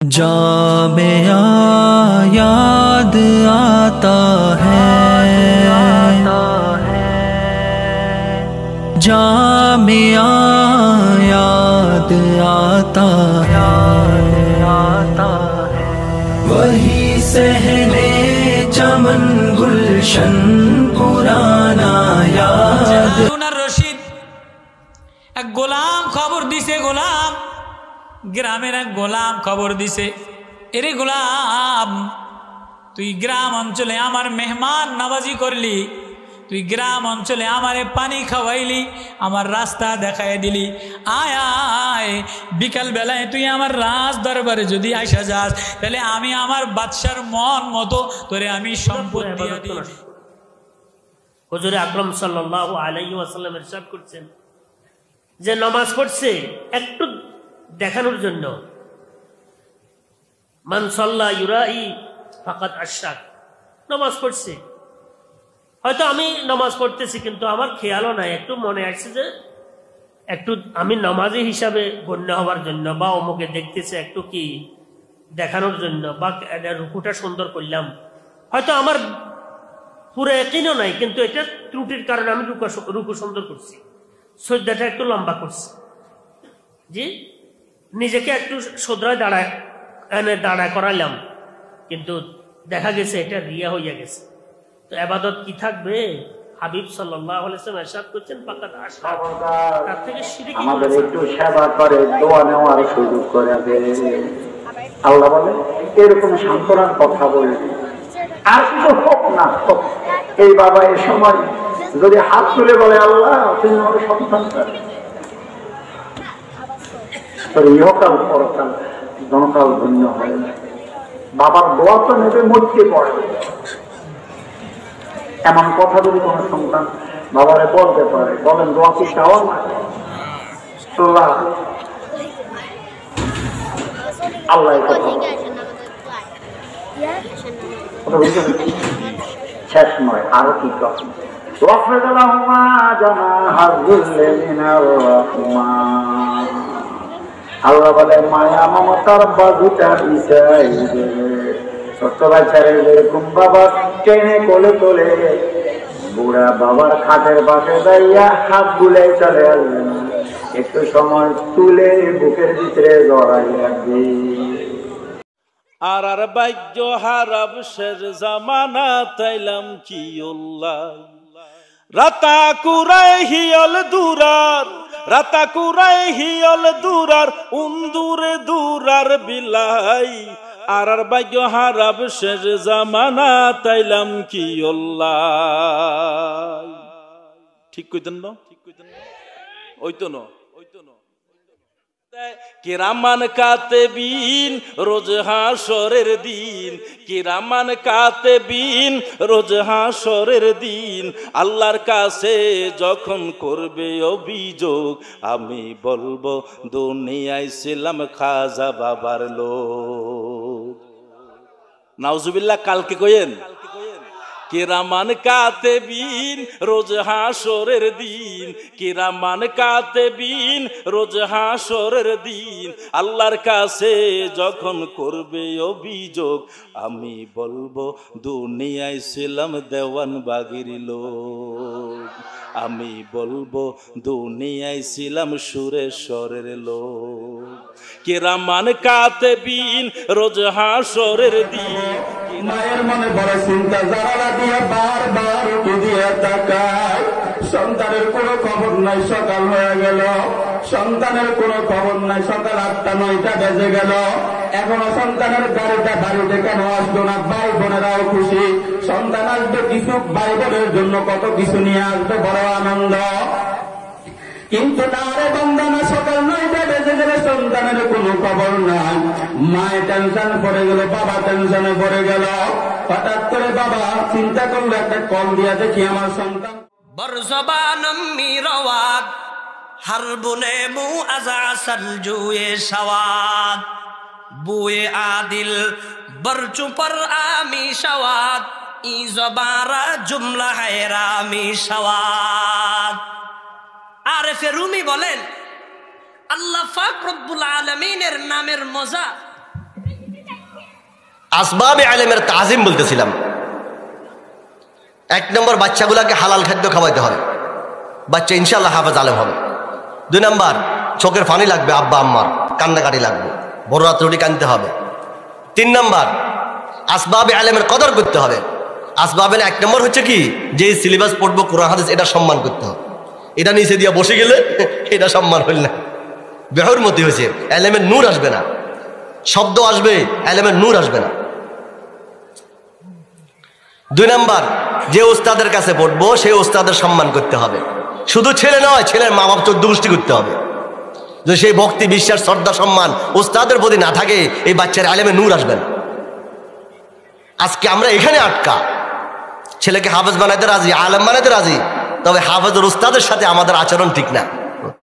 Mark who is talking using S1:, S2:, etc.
S1: जामिया याद आता है, जामिया याद आता है, वही सहने चमन गुलशन पुराना याद।
S2: রশিদ এক গোলাম খবর দিছে, গোলাম গ্রামের এক গোলাম খবর দিছে, এরে গোলাম তুই গ্রাম অঞ্চলে আমার মেহমান নওয়াজি করলি, তুই গ্রাম অঞ্চলে আমারে পানি খাওয়াইলি, আমার রাস্তা দেখাই দিলি, আয় আয় বিকাল বেলায় তুই আমার রাজ দরবারে যদি আইসা যাস তাহলে আমি আমার বাদশার মন মতো তোরে আমি সম্পদ দিয়ে দিই।
S3: হুজুর আকরাম সাল্লাল্লাহু আলাইহি ওয়াসাল্লাম ইরশাদ করছেন যে নামাজ পড়ছে একটু দেখানোর জন্য, মান সাল্লা ইউরাই ফাকাদ আশরাক, নামাজ পড়ছে, হয়তো আমি নামাজ পড়তেছি কিন্তু আমার খেয়ালও নাই, একটু মনে আসছে যে একটু আমি নামাজি হিসাবে গণ্য হওয়ার জন্য, বা অমুকে দেখতেছে একটু কি দেখানোর জন্য, বা রুকুটা সুন্দর করলাম, হয়তো আমার পুরো একইনও নাই কিন্তু এটা ত্রুটির কারণে আমি রুকু সুন্দর করছি, সজ্জাটা একটু লম্বা করছি, জি নিজেকে একটু সোদরায় দাঁড়ায় করাইলাম, কিন্তু দেখা গেছে এটা রিয়া হইয়া গেছে, তো ইবাদত কি থাকবে? হাবিব সাল্লাল্লাহু আলাইহি ওয়াসাল্লাম ইরশাদ করছেন ফাকাদ আশরাক, তার থেকে শিরক।
S4: আমাদের একটু সেবা করে দোয়া নেওয়ার সুযোগ করে দেয় আল্লাহ বলে, এরকম সান্ত্বনার কথা বলে আর কিছু হোক না হোক, এই বাবা এ সময় যদি হাত তুলে বলে আল্লাহ তুমি আমার সন্তান ইহকাল পরকাল জনকাল ধন্য হয়, বাবার দোয়া তো নেবে মরতে পড়ে, এমন কথা যদি কোনো সন্তান বাবারে বলতে পারে, বলেন দোয়া কি চাওয়া না? আল্লাহ শেষ নয়, আরো কি কথা, আল্লাহ বলে মায়া মমতার বাজুটা বিছাই দেবে, ছোট্ট বাচ্চারে যেরকম বাবা টেনে কোলে তোলে, বুড়া বাবার খাটের পাশে দাঁড়িয়ে হাত বুলাই চলে আসবে না, একটু সময় তুলে বুকের ভিতরে জড়াই রাখবে।
S5: আর ভাগ্য হারাব শের জামানা তাইলাম কি উল্লাহ, রাতা কুরাই হিয়ল দুরার, রাতা কুরাই হিয়ল দুরার, উন্দুরে দুরার বিলাই, আর ভাগ্য হারাব শের জামানা তাইলাম কি উল্লাহ। ঠিক কইতেন না? ওই তো না, কিরামান কাতেবিন রোজ হাসরের দিন, কিরামান কাতেবিন রোজ হাসরের দিন, আল্লাহর কাছে যখন করবে অভিযোগ আমি বলবো দুনিয়ায় ছিলাম খাজা বাবার লোক। নাউজুবিল্লাহ, কালকে কইেন কিরামান কাতেবিন রোজ হাসরের দিন, কিরামান কাতেবিন রোজ হাসরের দিন, আল্লাহর কাছে যখন করবে অভিযোগ আমি বলবো দুনিয়ায় ছিলাম দেওয়ান বাগির লোক, আমি বলবো দুনিয়ায় ছিলাম সুরেশ্বরের লোক। কিরামান কাতেবিন রোজ হাসরের দিন,
S6: মায়ের মনে বড় চিন্তা, জানালা দিয়ে বারবার উঠে দিয়ে তাকায়, সন্তানের কোনো খবর নাই, সকাল হয়ে গেল, সন্তানের কোনো খবর নাই, সকাল 8টা 9টা বেজে গেল, এখনো সন্তানের গাড়িটা বাড়িতে কেন আসলো না? ভাই বোনেরাও খুশি, সন্তান আসবে কিছু, ভাই বোনের জন্য কত কিছু নিয়ে আসবে, বড় আনন্দ, কিন্তু না রে বন্ধনা, সকাল 9টা বেজে গেলে সন্তানের কোনো খবর নাই, মায়ের টেনশন পড়ে গেল, বাবা টেনশনে পড়ে গেল, হঠাৎ করে বাবা চিন্তা করলো একটা কল দিয়া দেখি আমার সন্তান।
S7: বরজবানম মিরাওয়াত হারবুনে মু আজাসাল জুয়ে সওয়াত, বুয়ে আদিল বরচু পর আমি সওয়াত, ই জবারা জুমলা হায়রামি সওয়াত। আরেফে রুমি বলেন আল্লাহ পাক রব্বুল আলামিনের নামের মজা
S8: আসবাবে আলেমের তাজিম বলতেছিলাম। 1 নম্বর, বাচ্চাগুলাকে হালাল খাদ্য খাওয়াইতে হবে, বাচ্চা ইনশাআল্লাহ হাফেজ আলেম হবে। 2 নম্বর, চোখের পানি লাগবে, আব্বা আম্মার কান্নাকাটি লাগবে, বড় রাত রুটি কানতে হবে। 3 নম্বর, আসবাবে আলেমের কদর করতে হবে। আসবাবে 1 নম্বর হচ্ছে কি, যে সিলেবাস পড়বো কোরআন হাদিস, এটা সম্মান করতে হবে। এটা নিচে দিয়ে বসে গেলে এটা সম্মান হইল না, বেহর মতি হয়েছে, আলেমের নূর আসবে না, শব্দ আসবে, আলেমের নূর আসবে না। 2 নম্বর, যে ওস্তাদের কাছে পড়বো সেই ওস্তাদের সম্মান করতে হবে, শুধু ছেলে নয়, ছেলের মা বাপ 14 গোষ্ঠী করতে হবে। যদি সেই ভক্তি, বিশ্বাস, শ্রদ্ধা, সম্মান ওস্তাদের প্রতি না থাকে, এই বাচ্চার আলেমের নূর আসবে না। আজকে আমরা এখানে আটকা, ছেলেকে হাফেজ বানাইতে রাজি, আলেম বানাইতে রাজি, তবে হাফেজের ওস্তাদের সাথে আমাদের আচরণ ঠিক না।